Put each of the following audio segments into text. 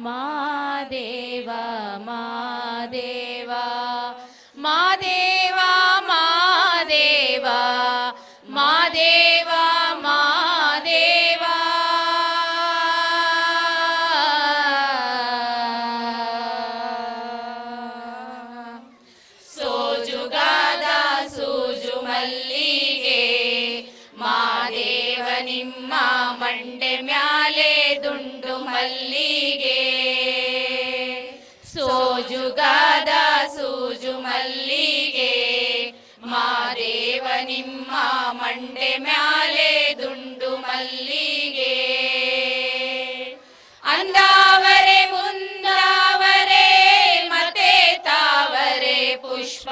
ಮಾದೇವ ಮಾದೇವ ಮಾದೇವ ಮಾದೇವ ಮಾದೇವ ಮಾದೇವ ಸೋಜುಗಾದ ಸೂಜು ಮಲ್ಲಿಗೆ ಮಾದೇವ ನಿಮ್ಮ ಮಂಡೆ ಮ್ಯಾಲೆ ದುಂಡು ಮಲ್ಲಿಗೆ ಸೋಜುಗಾದ ಸೂಜು ಮಲ್ಲಿಗೆ ಮಾದೇವ ನಿಮ್ಮ ಮಂಡೆ ಮ್ಯಾಲೆ ದುಂಡು ಮಲ್ಲಿಗೆ ಅಂದಾವರೆ ಮುಂದಾವರೆ ಮತ್ತೆ ತಾವರೆ ಪುಷ್ಪ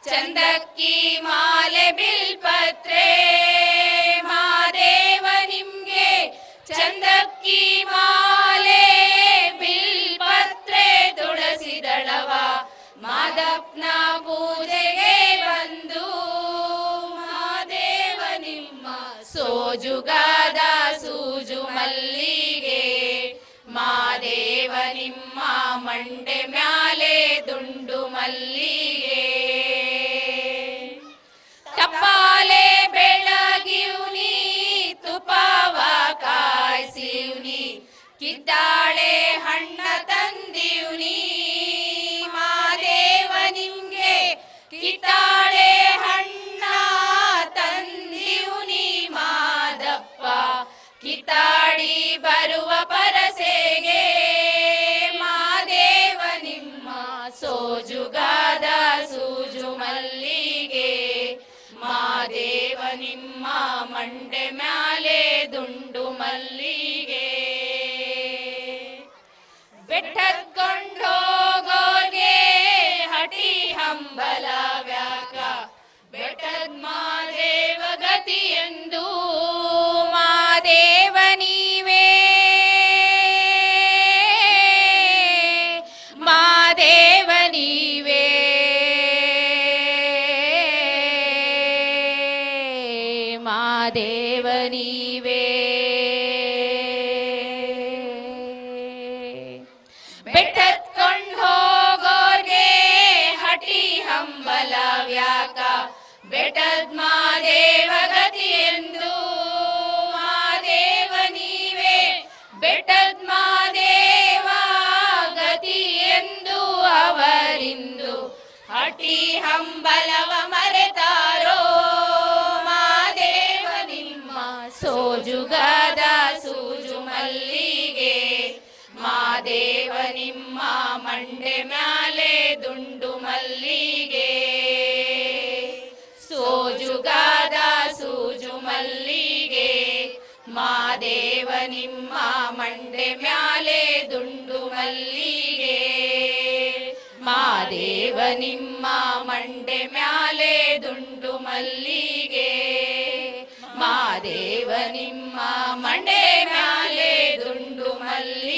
ಚಂದಕ್ಕಿ ಮಾಲೆ ಬಿಲ್ಪತ್ರೆ ಮಾದೇವ ನಿಮ್ಗೆ ಚಂದಕ್ಕಿ ಮಾಲೆ ಬಿಲ್ಪತ್ರೆ ತುಳಸಿ ದಳವ ಮಾದಪ್ಪನ ಪೂಜೆಗೆ ಬಂದು ಮಾದೇವ ನಿಮ್ಮ ಸೋಜುಗಾದ ಸೂಜು ಮಲ್ಲಿಗೆ ಮಾದೇವ ನಿಮ್ಮ ಮಂಡೆ ಮ್ಯಾಲೆ ದುಂಡು ಮಲ್ಲಿಗೆ ತಪ್ಪಾಲೆ ಬೆಳಗಿವ್ನಿ ತುಪಾವ ಕಾಯ್ಸಿವ್ನಿ ಕಿತ್ತಾಳೆ ಹಣ್ಣ ತಂದಿವ್ನಿ ಮಾದೇವ ನಿಮ್ಗೆ ಕಿತ್ತಾಳೆ ಹಣ್ಣ ತಂದಿವ್ನಿ ಮಾದಪ್ಪ ಕಿತ್ತಾಡಿ ಬರುವ ಪರಸೆಗೆ ಮಾದೇವ ನಿಮ್ಮ ಸೋಜುಗಾದ ಸೂಜು ಮಲ್ಲಿಗೆ ಮಾದೇವ ನಿಮ್ಮ ಮಂಡೆ ಮ್ಯಾಲೆ ದುಂಡು ಮಲ್ಲಿಗೆ ಬೆಟ್ಟದ್ಕೊಂಡೋಗೋರ್ಗೆ ಹಟಿ ಹಂಬಲ ವ್ಯಾಕ ಬೆಟ್ಟದ್ ಮಾದೇವ ಗತಿ ಎಂದು ಮಾದೇವ ನೀವೇ ಮಾದೇವ ನೀವೇ ಮಾದೇವ ನೀವೇ ಬೆಟ್ಟತ್ಕೊಂಡ್ ಹೋಗೋರ್ಗೆ ಹಟಿ ಹಂಬಲ ವ್ಯಾಕ ಬೆಟ್ಟದ್ ಮಾದೇವ ಗತಿ ಎಂದು ಮಾದೇವ ನೀವೇ ಬೆಟ್ಟದ್ ಮಾದೇವ ಗತಿ ಎಂದು ಅವರಿಂದು ಹಟಿ ಹಂಬಲವ ಮರೆತಾರೋ ಮಾದೇವ ನಿಮ್ಮ ಸೋಜುಗಾದ ಸೂಜು ಮಲ್ಲಿಗೆ ಮಾದೇವ ನಿಮ್ಮ ಮಂಡೆ ಮ್ಯಾಲೆ ದುಂಡು ಮಲ್ಲಿಗೆ ಸೋಜುಗಾದ ಸೂಜು ಮಲ್ಲಿಗೆ ಮಾದೇವ ನಿಮ್ಮ ಮಂಡೆ ಮ್ಯಾಲೆ ದುಂಡು ಮಲ್ಲಿಗೆ ಮಾದೇವ ನಿಮ್ಮ ಮಂಡೆ ಮ್ಯಾಲೆ ದುಂಡು ಮಲ್ಲಿಗೆ ಮಾದೇವ ನಿಮ್ಮ ಮಂಡೆ ಮ್ಯಾಲೆ ದುಂಡು ಮಲ್ಲಿಗೆ